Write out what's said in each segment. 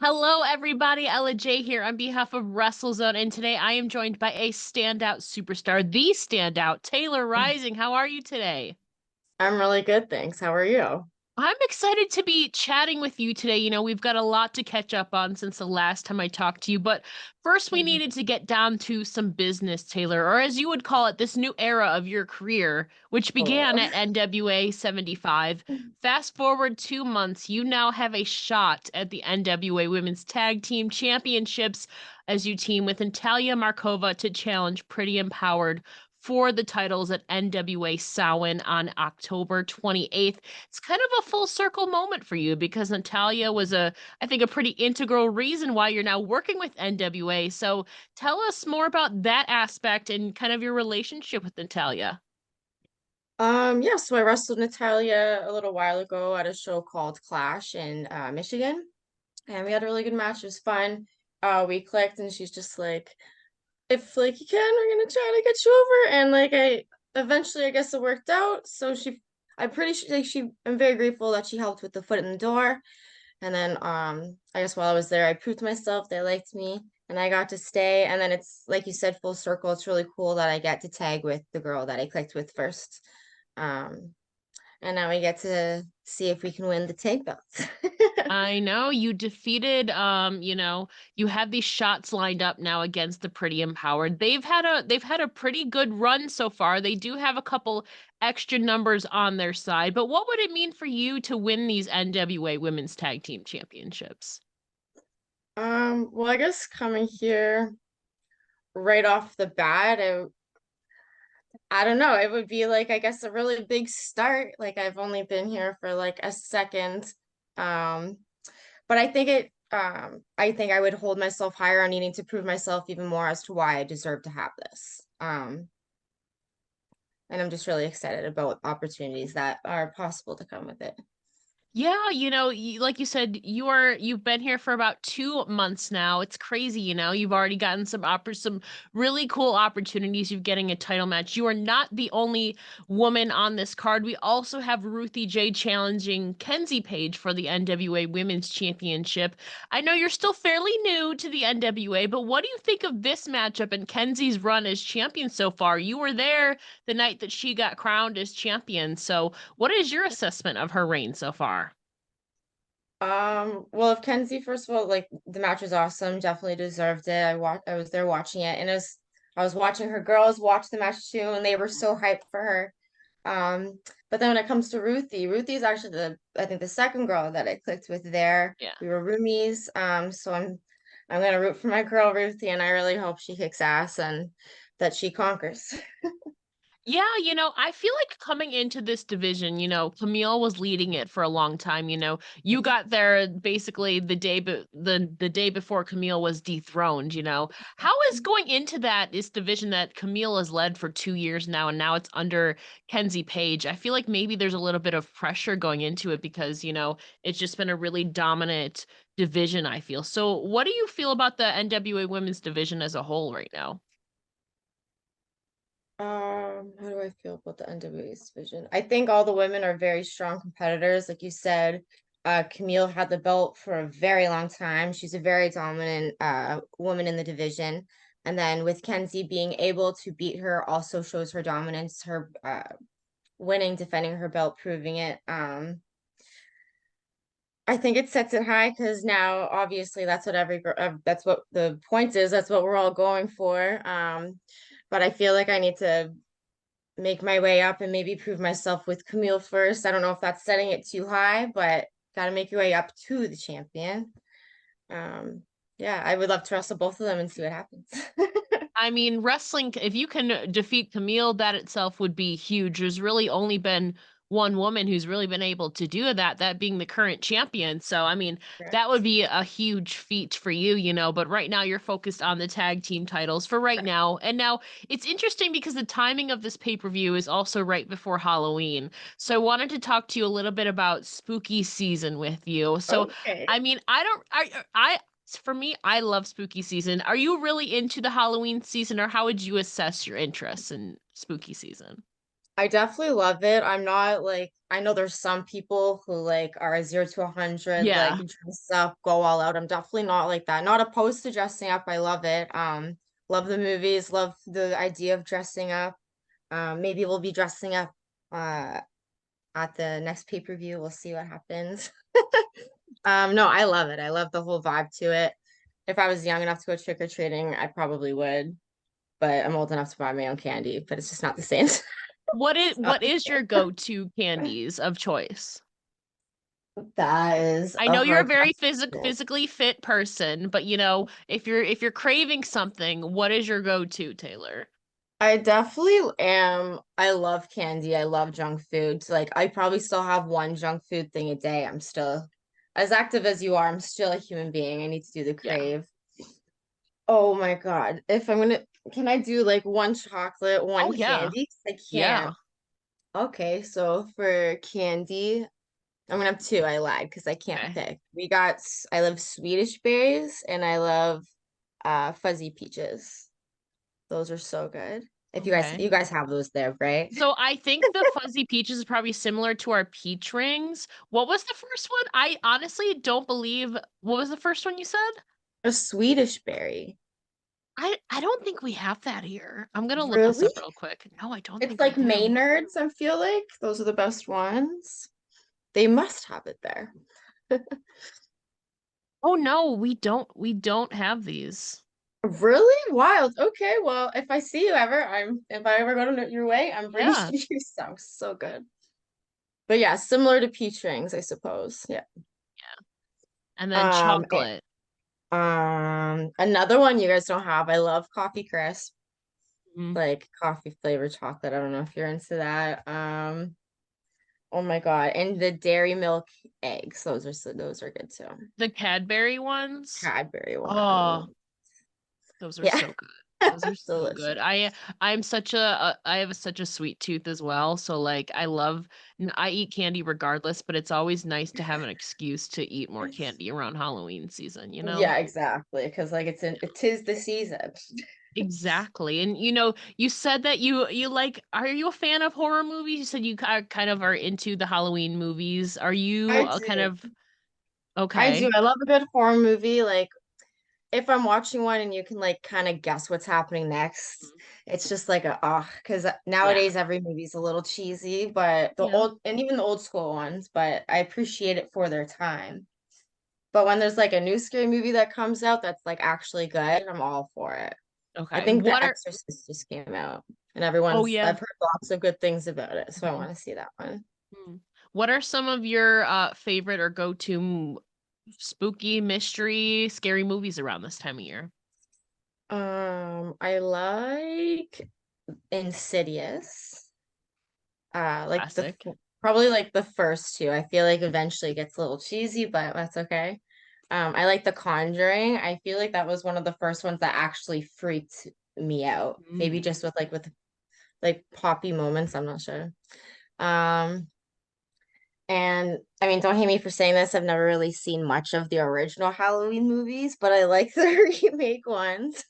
Hello, everybody. Ella J here on behalf of WrestleZone, and today I am joined by a standout superstar, the standout, Taylor Rising. How are you today? I'm really good, thanks. How are you? I'm excited to be chatting with you today. We've got a lot to catch up on since the last time I talked to you, but first we Mhm. needed to get down to some business, Taylor, or as you would call it, this new era of your career, which began Oh. at NWA 75. Fast forward 2 months, you now have a shot at the NWA Women's Tag Team Championships as you team with Natalia Markova to challenge Pretty Empowered for the titles at NWA Samhain on October 28th. It's kind of a full circle moment for you because Natalia was I think, a pretty integral reason why you're now working with NWA. So tell us more about that aspect and kind of your relationship with Natalia. Yeah, so I wrestled Natalia a little while ago at a show called Clash in Michigan, and we had a really good match. It was fun. We clicked, and she's just like, "If like you can, we're gonna try to get you over." And like I eventually, I guess it worked out. So I'm pretty sure like I'm very grateful that she helped with the foot in the door. And then I guess while I was there, I proved to myself they liked me and I got to stay. And then it's like you said, full circle. It's really cool that I get to tag with the girl that I clicked with first. Um, and now we get to see if we can win the tag belts. I know you defeated you have these shots lined up now against the Pretty Empowered. They've had a pretty good run so far. They do have a couple extra numbers on their side, but what would it mean for you to win these NWA Women's Tag Team Championships? Well, I guess coming here right off the bat, I don't know. It would be like, I guess, a really big start. Like I've only been here for like a second. Um, but I think I would hold myself higher on needing to prove myself even more as to why I deserve to have this. And I'm just really excited about opportunities that are possible to come with it. Yeah, like you said, you've been here for about 2 months now. It's crazy, You've already gotten some really cool opportunities. You're getting a title match. You are not the only woman on this card. We also have Ruthie J challenging Kenzie Page for the NWA Women's Championship. I know you're still fairly new to the NWA, but what do you think of this matchup and Kenzie's run as champion so far? You were there the night that she got crowned as champion. So, what is your assessment of her reign so far? Well, if Kenzie, first of all, like the match was awesome, definitely deserved it. I was there watching it, and I was watching her girls watch the match too, and they were so hyped for her. But then when it comes to Ruthie's actually I think the second girl that I clicked with there. Yeah. We were roomies. So I'm gonna root for my girl Ruthie, and I really hope she kicks ass and that she conquers. Yeah, I feel like coming into this division, Camille was leading it for a long time. You got there basically the day before Camille was dethroned. How is going into this division that Camille has led for 2 years now, and now it's under Kenzie Page? I feel like maybe there's a little bit of pressure going into it because, it's just been a really dominant division, I feel. So what do you feel about the NWA women's division as a whole right now? How do I feel about the NWA's division? I think all the women are very strong competitors. Like you said, Camille had the belt for a very long time. She's a very dominant woman in the division. And then with Kenzie being able to beat her also shows her dominance, her winning, defending her belt, proving it. I think it sets it high because now obviously that's what the point is. That's what we're all going for. But I feel like I need to make my way up and maybe prove myself with Camille first. I don't know if that's setting it too high, but gotta make your way up to the champion. Um, yeah, I would love to wrestle both of them and see what happens. I mean, wrestling, if you can defeat Camille, that itself would be huge. There's really only been one woman who's really been able to do that, that being the current champion. So, I mean, that would Correct. be a huge feat for you. But right now you're focused on the tag team titles for right Correct. now. And now it's interesting because the timing of this pay-per-view is also right before Halloween. So I wanted to talk to you a little bit about spooky season with you. So, Okay. I mean, I don't, for me, I love spooky season. Are you really into the Halloween season, or how would you assess your interest in spooky season? I definitely love it. I'm not like I know there's some people who like are 0 to 100, like Yeah. dress up, go all out. I'm definitely not like that. Not opposed to dressing up. I love it. Love the movies, love the idea of dressing up. Maybe we'll be dressing up uh at the next pay-per-view. We'll see what happens. No, I love it. I love the whole vibe to it. If I was young enough to go trick-or-treating, I probably would, but I'm old enough to buy my own candy, but it's just not the same. What is your go-to candies of choice? That is I a know you're a hard very question. physically fit person, but you know, if you're craving something, what is your go-to, Taylor? I definitely am. I love candy. I love junk food. Like I probably still have one junk food thing a day. I'm still as active as you are. I'm still a human being. I need to do the Yeah. crave. Oh my God. If I'm gonna, can I do like one chocolate, Oh one yeah. candy? 'Cause I Yeah. can't. Okay, so for candy, I'm gonna have two. I lied because I can't Okay. pick. I love Swedish berries and I love fuzzy peaches. Those are so good. If Okay. you guys have those there, right? So I think the fuzzy peaches is probably similar to our peach rings. What was the first one? I honestly don't believe what was the first one you said? A Swedish berry. I don't think we have that here. I'm gonna look this Really? up real quick. No, I don't It's think we like do. Maynard's, I feel like. Those are the best ones. They must have it there. Oh no, we don't have these. Really? Wild. Okay, well, if I see you ever, if I ever go to your way, I'm bringing Yeah. you some. So good. But yeah, similar to peach rings, I suppose. Yeah. And then Um, eh, chocolate. Another one you guys don't have. I love coffee crisp, Mm. like coffee flavored chocolate. I don't know if you're into that. Oh my God. And the dairy milk eggs. Those are good too. The Cadbury ones. Cadbury Oh, one. those are Yeah. so good. Those are so good. Delicious. I'm such I have such a sweet tooth as well. So like I eat candy regardless, but it's always nice to have an excuse to eat more candy around Halloween season, you know? Yeah, exactly. Because like it is the season. Exactly. And you know, you said that you like are you a fan of horror movies? You said you kind of are into the Halloween movies. Are you I a kind do. of I do. okay? I love a good horror movie. Like if I'm watching one and you can like kind of guess what's happening next, it's just like because Yeah. nowadays every movie's a little cheesy, but Yeah. even the old school ones, but I appreciate it for their time. But when there's like a new scary movie that comes out that's like actually good, I'm all for it. I Okay. think The What are Exorcist just came out and Oh yeah. I've heard lots of good things about it, so I Mhm. want to see that one. Mm. What are some of your favorite or go-to spooky, mystery, scary movies around this time of year? I like Insidious. Like Classic. probably like the first two. I feel like eventually it gets a little cheesy, but that's okay. I like The Conjuring. I feel like that was one of the first ones that actually freaked me out. Maybe Mm. just with like poppy moments, I'm not sure. Um, and I mean, don't hate me for saying this. I've never really seen much of the original Halloween movies, but I like the remake ones.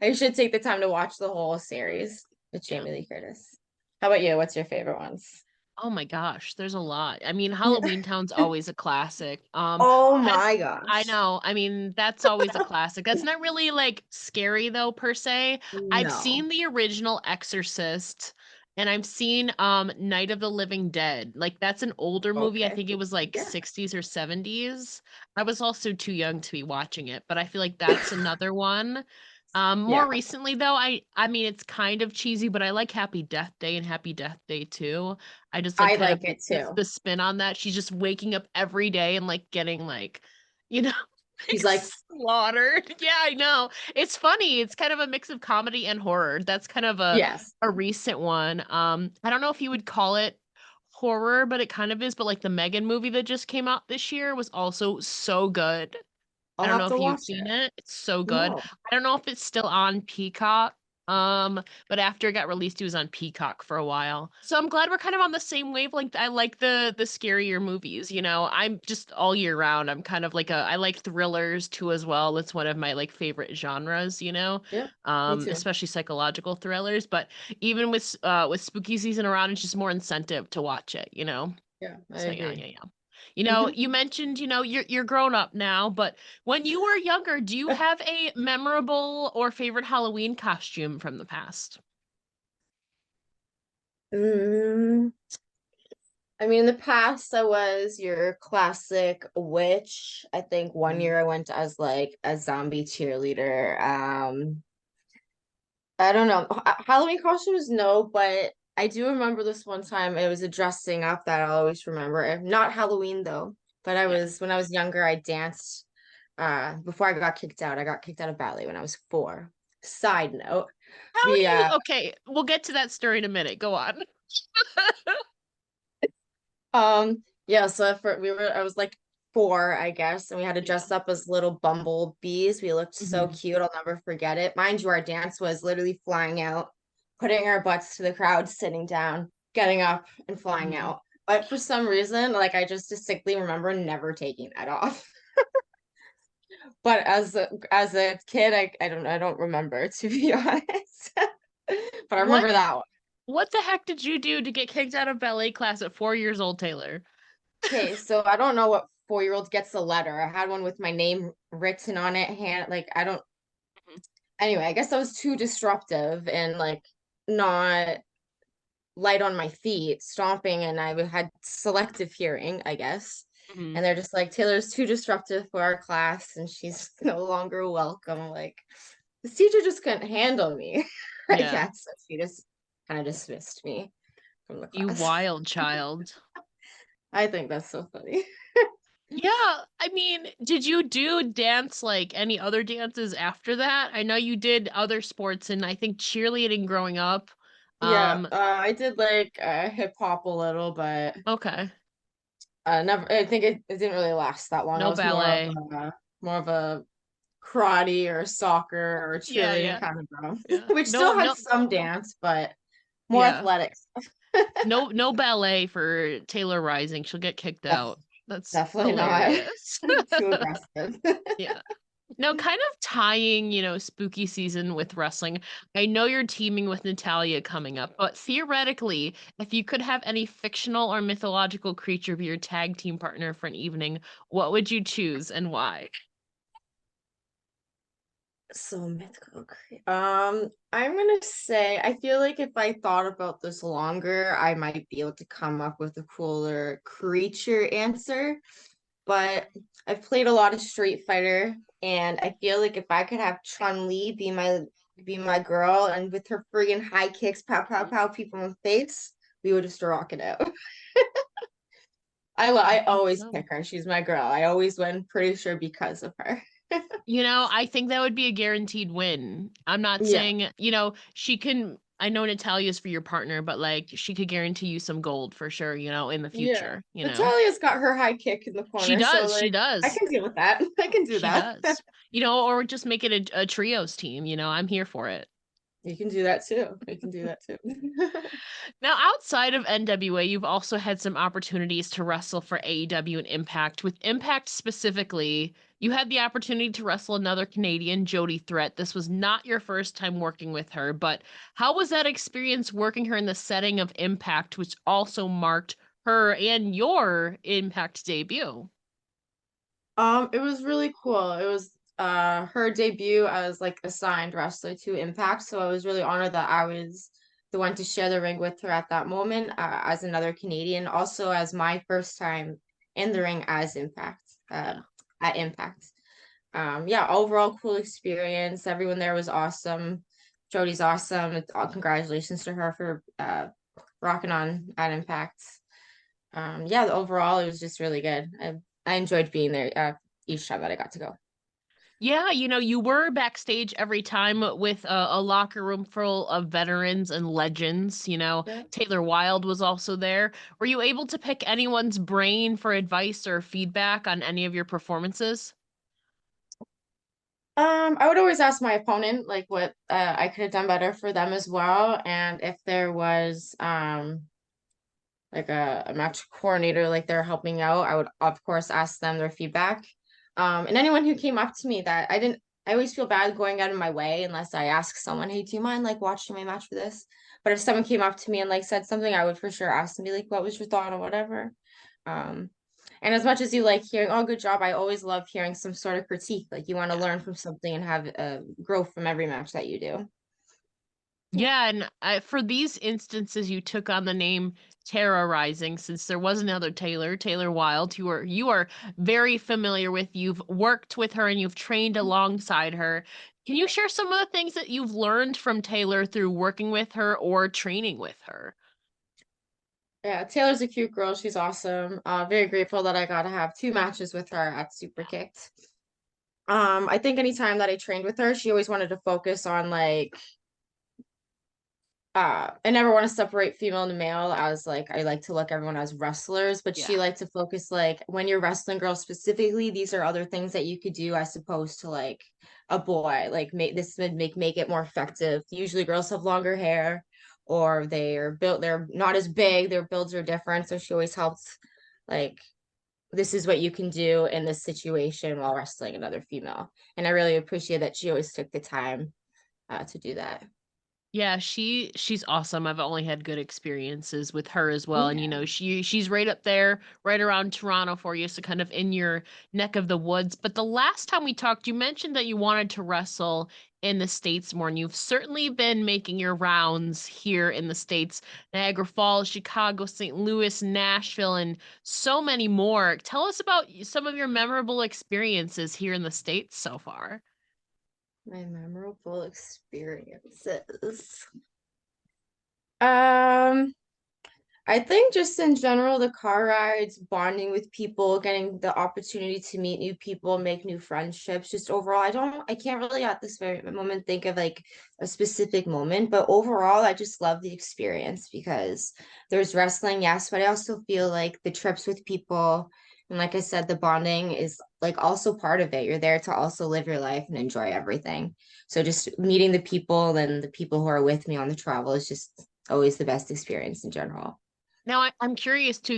I should take the time to watch the whole series with Yeah. Jamie Lee Curtis. How about you? What's your favorite ones? Oh my gosh, there's a lot. I mean, Halloween Town's always a classic. Oh Has my I gosh. know. I mean, that's always a classic. That's not really like scary though per se. I've No. seen the original Exorcist and I've seen Night of the Living Dead. Like that's an older movie. I Okay. think it was like Yeah. 60s or 70s. I was also too young to be watching it, but I feel like that's another one. More Yeah. recently though, I mean it's kind of cheesy, but I like Happy Death Day and Happy Death Day 2. I just like I kind of like it the too. the spin on that. She's just waking up every day and like getting like, you know, like He's like, slaughtered. Yeah, I know. It's funny. It's kind of a mix of comedy and horror. That's kind of yes. a recent one. I don't know if you would call it horror, but it kind of is. But like the Megan movie that just came out this year was also so good. I I'll don't have know to if you've watch seen it. it. It's so good. No. I don't know if it's still on Peacock. But after it got released, it was on Peacock for a while. So I'm glad we're kind of on the same wavelength. I like the scarier movies, you know. I'm just all year round. I'm kind of like I like thrillers too as well. That's one of my like favorite genres, you know. Yeah, me too. Especially psychological thrillers, but even with spooky season around, it's just more incentive to watch it, you know. Yeah, I So yeah, agree. yeah, yeah. You know, you mentioned, you know, you're grown up now, but when you were younger, do you have a memorable or favorite Halloween costume from the past? Mm, I mean, in the past, I was your classic witch. I think one Mhm, year I went as like a zombie cheerleader. I don't know. Halloween costumes, no, but I do remember this one time it was a dressing up that I'll always remember. Not Halloween though, but I yeah. was when I was younger, I danced before I got kicked out. I got kicked out of ballet when I was 4. Side note, How do we you okay, we'll get to that story in a minute. Go on. yeah, so for we were I was like 4, I guess, and we had to Yeah. dress up as little bumblebees. We looked so Hmm. cute. I'll never forget it. Mind you, our dance was literally flying out, putting our butts to the crowd, sitting down, getting up, and flying Hmm. out. But for some reason, like I just distinctly remember never taking that off. But as a kid, I don't remember to be honest. But I What remember that one. what the heck did you do to get kicked out of ballet class at 4 years old, Taylor? Okay, so I don't know what 4-year-old gets a letter. I had one with my name written on it, hand like I don't anyway, I guess I was too disruptive and like not light on my feet, stomping, and I had selective hearing, I guess. Hmm. And they're just like, Taylor's too disruptive for our class and she's no longer welcome. I'm like, this teacher just couldn't handle me, I Yeah. guess. So she just kind of dismissed me from the You class. wild child. I think that's so funny. Yeah, I mean, did you do dance like any other dances after that? I know you did other sports and I think cheerleading growing up. Yeah, Um, I did like hip hop a little, but okay. never. I think it didn't really last that long. I No was ballet. more of a karate or soccer or Yeah, cheerleading yeah, kind of girl, yeah. which No, still had no, some dance, but more yeah. athletics. No ballet for Taylor Rising. She'll get kicked Def- out. That's Definitely not. hilarious. Too aggressive. Yeah. Now, kind of tying, you know, spooky season with wrestling, I know you're teaming with Natalia coming up, but theoretically, if you could have any fictional or mythological creature be your tag team partner for an evening, what would you choose and why? So mythical. I'm gonna say I feel like if I thought about this longer, I might be able to come up with a cooler creature answer. But I've played a lot of Street Fighter, and I feel like if I could have Chun-Li be my girl, and with her friggin' high kicks, pow pow Mhm. pow, people in the face, we would just rock it out. I I think always so. pick her. She's my girl. I always win, pretty sure because of her. You know, I think that would be a guaranteed win. I'm not Yeah, saying, you know, she can, I know Natalia's for your partner, but like she could guarantee you some gold for sure, you know, in the yeah. future, you know. Natalia's got her high kick in the She corner, so does, she like I does. can deal with that. I can do She that. does. You know, or just make it a trios team, you know, I'm here for it. You can do that too. You can do that too. Now, outside of NWA, you've also had some opportunities to wrestle for AEW and Impact. With Impact specifically, you had the opportunity to wrestle another Canadian, Jody Threat. This was not your first time working with her, but how was that experience working her in the setting of Impact, which also marked her and your Impact debut? It was really cool. It was her debut as like assigned wrestler to Impact, so I was really honored that I was the one to share the ring with her at that moment, as another Canadian, also as my first time in the ring as Impact, Yeah. at Impact. Yeah, overall cool experience. Everyone there was awesome. Jody's awesome. Congratulations to her for rocking on at Impact. Yeah, overall it was just really good. I enjoyed being there each time that I got to go. Yeah, you know, you were backstage every time with a locker room full of veterans and legends. You know, Yeah. Taylor Wilde was also there. Were you able to pick anyone's brain for advice or feedback on any of your performances? I would always ask my opponent like what I could have done better for them as well, and if there was like a match coordinator like they're helping out, I would of course ask them their feedback. And anyone who came up to me that I always feel bad going out of my way unless I ask someone, hey, do you mind like watching my match for this? But if someone came up to me and like said something, I would for sure ask them, be like, what was your thought or whatever. Um, and as much as you like hearing, oh, good job, I always love hearing some sort of critique. Like you want to learn from something and have growth from every match that you do. Yeah. Yeah, and for these instances, you took on the name Terrorizing since there was another Taylor Wilde. You are very familiar with. You've worked with her and you've trained alongside her. Can you share some of the things that you've learned from Taylor through working with her or training with her? Yeah, Taylor's a cute girl. She's awesome. Very grateful that I got to have two matches with her at Super Kicked. I think anytime that I trained with her, she always wanted to focus on like I never want to separate female and male as like I like to look everyone as wrestlers, but Yeah. she liked to focus like when you're wrestling girls specifically, these are other things that you could do as opposed to like a boy. Like make this would make it more effective. Usually girls have longer hair or they're not as big, their builds are different. So she always helps like this is what you can do in this situation while wrestling another female. And I really appreciate that she always took the time to do that. Yeah, she's awesome. I've only had good experiences with her as well. And Yeah. she's right up there, right around Toronto for you, so kind of in your neck of the woods. But the last time we talked, you mentioned that you wanted to wrestle in the States more, and you've certainly been making your rounds here in the States, Niagara Falls, Chicago, St. Louis, Nashville, and so many more. Tell us about some of your memorable experiences here in the States so far. My memorable experiences. Um, I think just in general, the car rides, bonding with people, getting the opportunity to meet new people, make new friendships, just overall, I can't really at this very moment think of like a specific moment, but overall, I just love the experience because there's wrestling, yes, but I also feel like the trips with people, and like I said, the bonding is like also part of it. You're there to also live your life and enjoy everything. So just meeting the people and the people who are with me on the travel is just always the best experience in general. Now I'm curious too,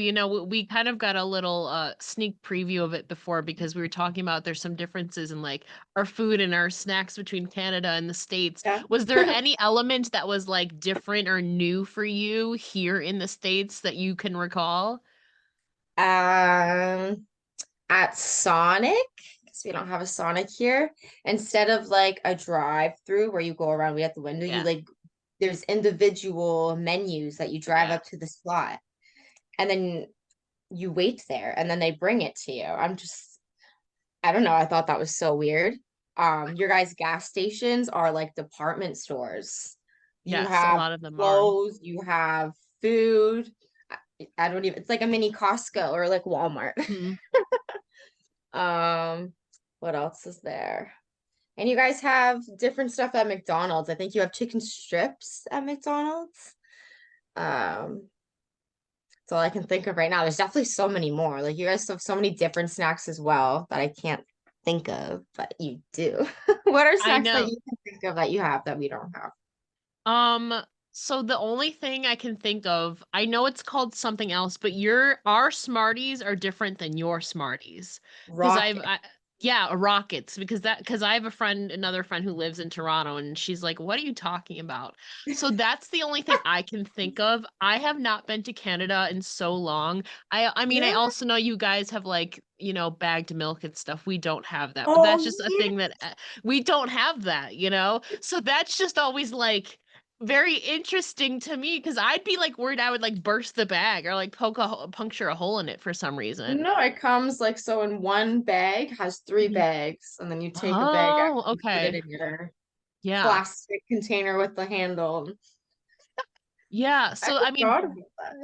we kind of got a little sneak preview of it before because we were talking about there's some differences in like our food and our snacks between Canada and the States. Yeah. Was there any element that was like different or new for you here in the States that you can recall? Um, at Sonic, because we don't have a Sonic here, instead of like a drive-through where you go around way at the window, you Yeah. like there's individual menus that you drive Yeah. up to the slot and then you wait there and then they bring it to you. I don't know, I thought that was so weird. Your guys' gas stations are like department stores. You Yes, a have lot of them are. clothes, you have food. I don't even, it's like a mini Costco or like Walmart. Mhm. Um, what else is there? And you guys have different stuff at McDonald's. I think you have chicken strips at McDonald's. Um, that's all I can think of right now. There's definitely so many more. Like you guys have so many different snacks as well that I can't think of, but you do. What are I snacks that know. you can think of that you have that we don't have? Um, so the only thing I can think of, I know it's called something else, but our Smarties are different than your Smarties. Because Rocket. yeah, Rockets, because I have another friend who lives in Toronto, and she's like, "What are you talking about?" So that's the only thing I can think of. I have not been to Canada in so long. I mean, I Yeah. also know you guys have like, bagged milk and stuff. We don't have that, but Oh, that's just a yeah. thing that we don't have that. So that's just always like very interesting to me because I'd be like worried I would like burst the bag or like puncture a hole in it for some reason. No, it comes like so in one bag has three Mhm. bags, and then you take a bag out Oh, and put it okay. in your Yeah. plastic container with the handle. Yeah, I so I mean, forgot about that.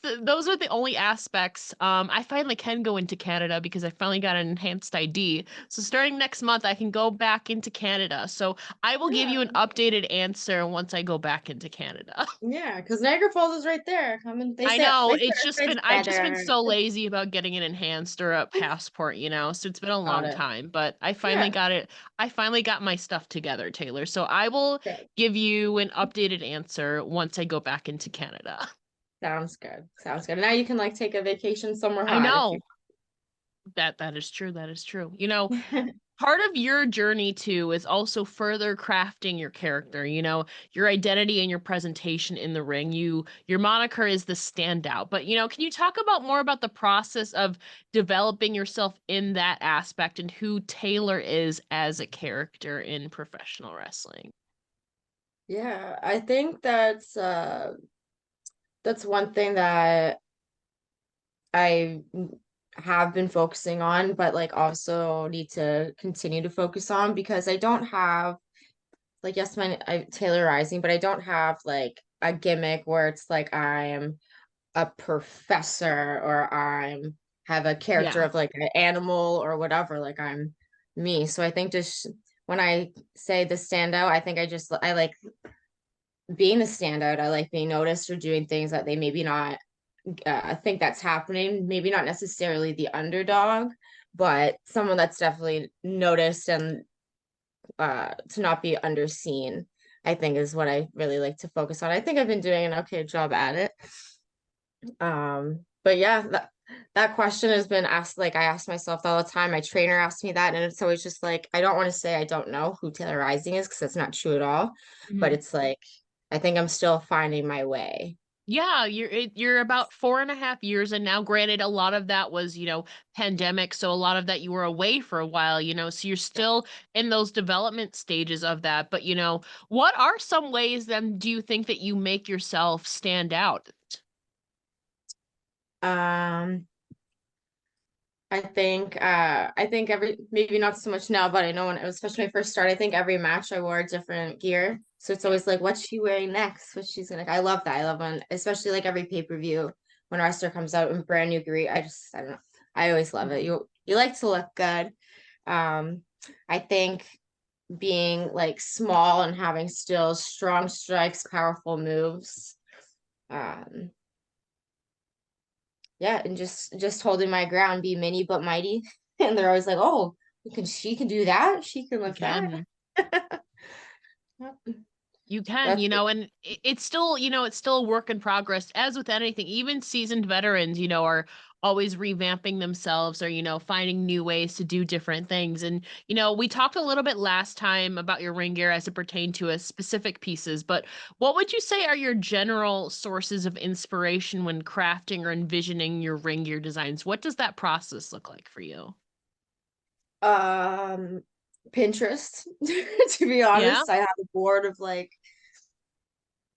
Yeah. those are the only aspects. I finally can go into Canada because I finally got an enhanced ID. So starting next month, I can go back into Canada. So I will give you an Yeah. updated answer once I go back into Canada. Yeah, because Niagara Falls is right there. Come and I know, they say it's our just side's been I've just been better. so lazy about getting an enhanced or a passport, so it's been a Got long it. time, but I finally Yeah. got it. I finally got my stuff together, Taylor. So I will Okay. give you an updated answer once I go back into Canada. Sounds good. Sounds good. Now you can like take a vacation somewhere I hot if you know. That is true. That is true. want. Part of your journey too is also further crafting your character, your identity and your presentation in the ring. Your moniker is the standout. But can you talk about more about the process of developing yourself in that aspect and who Taylor is as a character in professional wrestling? Yeah, I think that's one thing that I have been focusing on, but like also need to continue to focus on because I don't have like yes, I tailorizing, but I don't have like a gimmick where it's like I'm a professor or I'm have a character Yeah. of like an animal or whatever, like I'm me. So I think just when I say the standout, I think I like being the standout. I like being noticed or doing things that they maybe not think that's happening. Maybe not necessarily the underdog, but someone that's definitely noticed and to not be underseen, I think is what I really like to focus on. I think I've been doing an okay job at it. But yeah, that question has been asked, like I ask myself all the time. My trainer asked me that, and it's always just like I don't want to say I don't know who Taylor Rising is because that's not true at all. But Mhm. it's like I think I'm still finding my way. Yeah, you're about 4.5 years and now. Granted, a lot of that was, pandemic, so a lot of that you were away for a while, so you're still in those development stages of that. But what are some ways then do you think that you make yourself stand out? Um, I think every maybe not so much now, but I know when especially when I first started, I think every match I wore different gear. So it's Yeah. always like, what's she wearing next? What she's gonna I love that. I love when especially like every pay-per-view when a wrestler comes out in brand new gear. I don't know. I always love it. Mhm. You like to look good. Um, I think being like small and having still strong strikes, powerful moves. Um, yeah, and just holding my ground, be mini but mighty. And they're always like, "Oh, she can do that. She can lift that." Again. Yep. You can, That's and it's still, it's still a work in progress. As with anything, even seasoned veterans, are always revamping themselves or, finding new ways to do different things. And, we talked a little bit last time about your ring gear as it pertained to a specific pieces, but what would you say are your general sources of inspiration when crafting or envisioning your ring gear designs? What does that process look like for you? um Pinterest. To be Yeah. honest, I have a board of like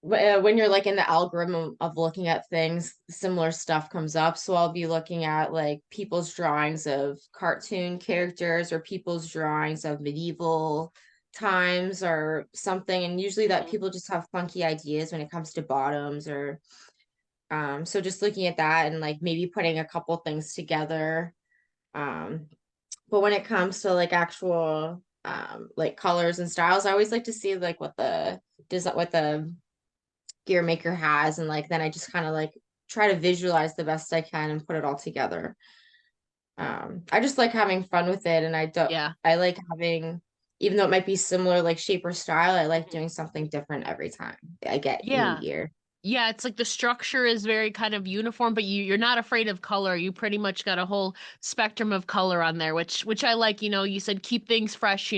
when you're like in the algorithm of looking at things, similar stuff comes up. So I'll be looking at like people's drawings of cartoon characters or people's drawings of medieval times or something. And usually that Mhm. people just have funky ideas when it comes to bottoms or so just looking at that and like maybe putting a couple things together. Um, but when it comes to like actual like colors and styles, I always like to see like what the gear maker has and like then I just kind of like try to visualize the best I can and put it all together. I just like having fun with it and Yeah. I like having even though it might be similar like shape or style, I like Mhm. doing something different every time I get new Yeah. gear. Yeah, it's like the structure is very kind of uniform, but you're not afraid of color. You pretty much got a whole spectrum of color on there, which I like. You said keep things fresh.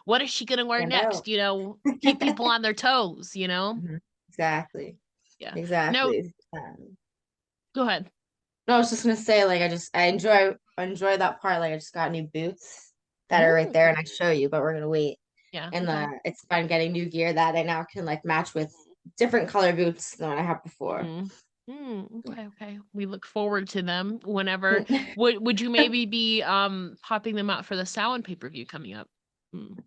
What is she gonna wear Stand next? out. Keep people on their toes. Mhm. Exactly. Yeah. No, Exactly. go ahead. No, I was just gonna say, like, I enjoy that part. Like, I just got new boots that are right there, Mm, and I show you, but we're gonna wait. yeah. And Okay. it's fun getting new gear that I now can like match with different color boots than what I had before. Mm-hmm. Okay. Okay. We look forward to them whenever. Yeah. Would you maybe be popping them out for the Samhain pay-per-view coming up? Mm,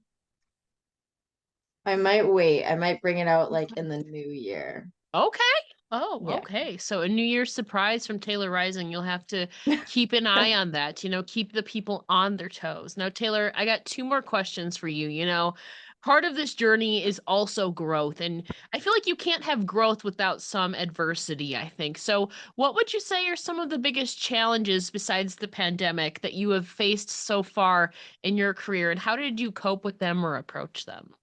I might wait. I might bring it out like okay. in the new year. Okay. Oh, Yeah. okay. So a New Year's surprise from Taylor Rising. You'll have to keep an eye on that, keep the people on their toes. Now, Taylor, I got two more questions for you. Part of this journey is also growth. And I feel like you can't have growth without some adversity, I think. So, what would you say are some of the biggest challenges besides the pandemic that you have faced so far in your career? And how did you cope with them or approach them?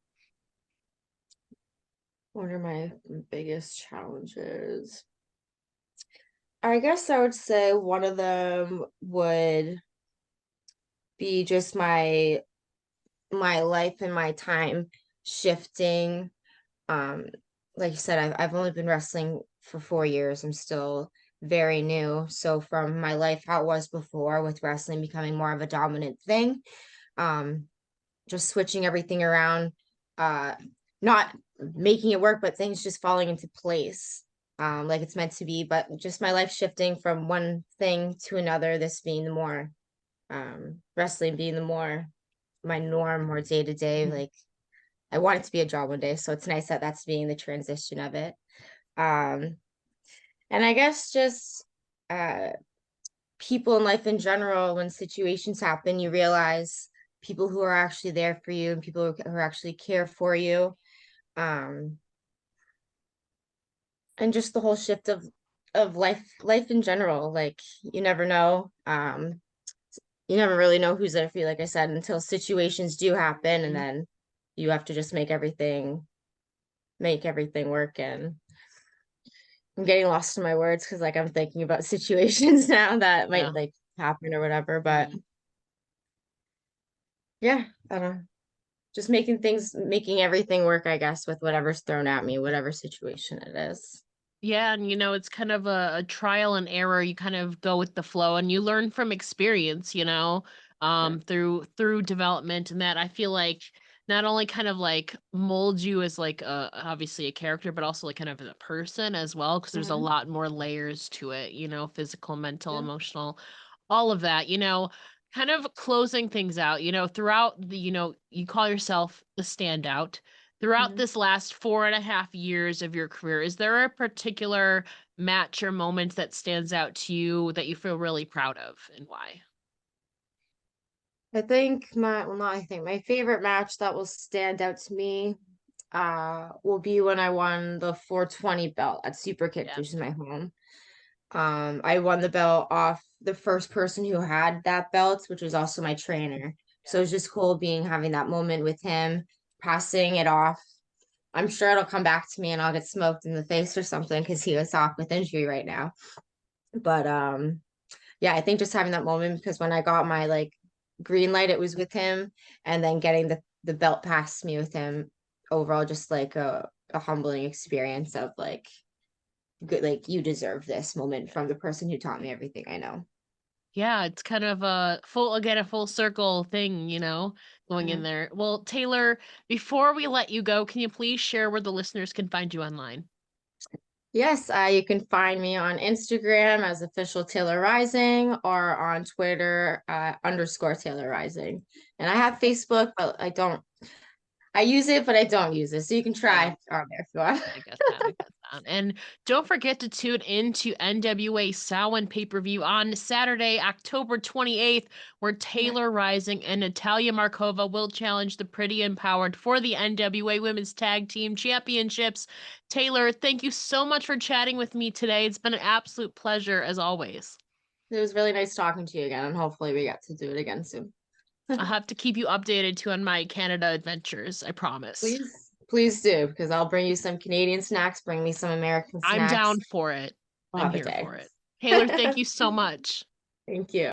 What are my biggest challenges? I guess I would say one of them would be just my life and my time shifting. Um, like you said, I've only been wrestling for 4 years. I'm still very new. So from my life how it was before with wrestling becoming more of a dominant thing, um, just switching everything around, uh, not making it work, but things just falling into place. Like it's meant to be, but just my life shifting from one thing to another, this being the more wrestling being the more my norm or day to day. Mhm. Like I want it to be a job one day, so it's nice that that's being the transition of it. Um, and I guess just uh, people in life in general, when situations happen, you realize people who are actually there for you and people who actually care for you. Um, and just the whole shift of life in general. Like you never know. You never really know who's there for you, like I said, until situations do happen, and then you have to just make everything work. And I'm getting lost in my words because like I'm thinking about situations now that might Yeah. like happen or whatever. But yeah, I don't know. Just making everything work, I guess, with whatever's thrown at me, whatever situation it is. Yeah, and it's kind of a trial and error. You kind of go with the flow and you learn from experience, Yeah. through development, and that I feel like not only kind of like molds you as like obviously a character, but also like kind of as a person as well, because there's a Hmm. lot more layers to it, physical, mental, Yeah. emotional, all of that, kind of closing things out, throughout you call yourself the standout. Throughout Hmm. this last 4.5 years of your career, is there a particular match or moment that stands out to you that you feel really proud of, and why? I think not I think my favorite match that will stand out to me will be when I won the 420 belt at Super Kick, Yeah, which is my home. I won the belt off the first person who had that belt, which was also my trainer. So it yeah. was just cool having that moment with him, passing it off. I'm sure it'll come back to me and I'll get smoked in the face or something because he was off with injury right now. But yeah, I think just having that moment because when I got my like green light, it was with him, and then getting the belt past me with him, overall, just like a humbling experience of like good, like you deserve this moment from the person who taught me everything I know. Yeah, it's kind of a full circle thing, going in Mhm. there. Well, Taylor, before we let you go, can you please share where the listeners can find you online? Yes, you can find me on Instagram as official Taylor Rising or on Twitter underscore Taylor Rising. And I have Facebook, but I use it, but I don't use it. So you can Yeah. try on there if you want. I guess that. I guess that. And don't forget to tune in to NWA Samhain pay-per-view on Saturday, October 28th, where Yeah. Taylor Rising and Natalia Markova will challenge the Pretty Empowered for the NWA Women's Tag Team Championships. Taylor, thank you so much for chatting with me today. It's been an absolute pleasure as always. It was really nice talking to you again, and hopefully we get to do it again soon. I'll have to keep you updated too on my Canada adventures, I promise. Please do, because I'll bring you some Canadian snacks, bring me some American I'm down snacks. for it. We'll I'm have a here day. for it. Taylor, thank you so much. Thank you.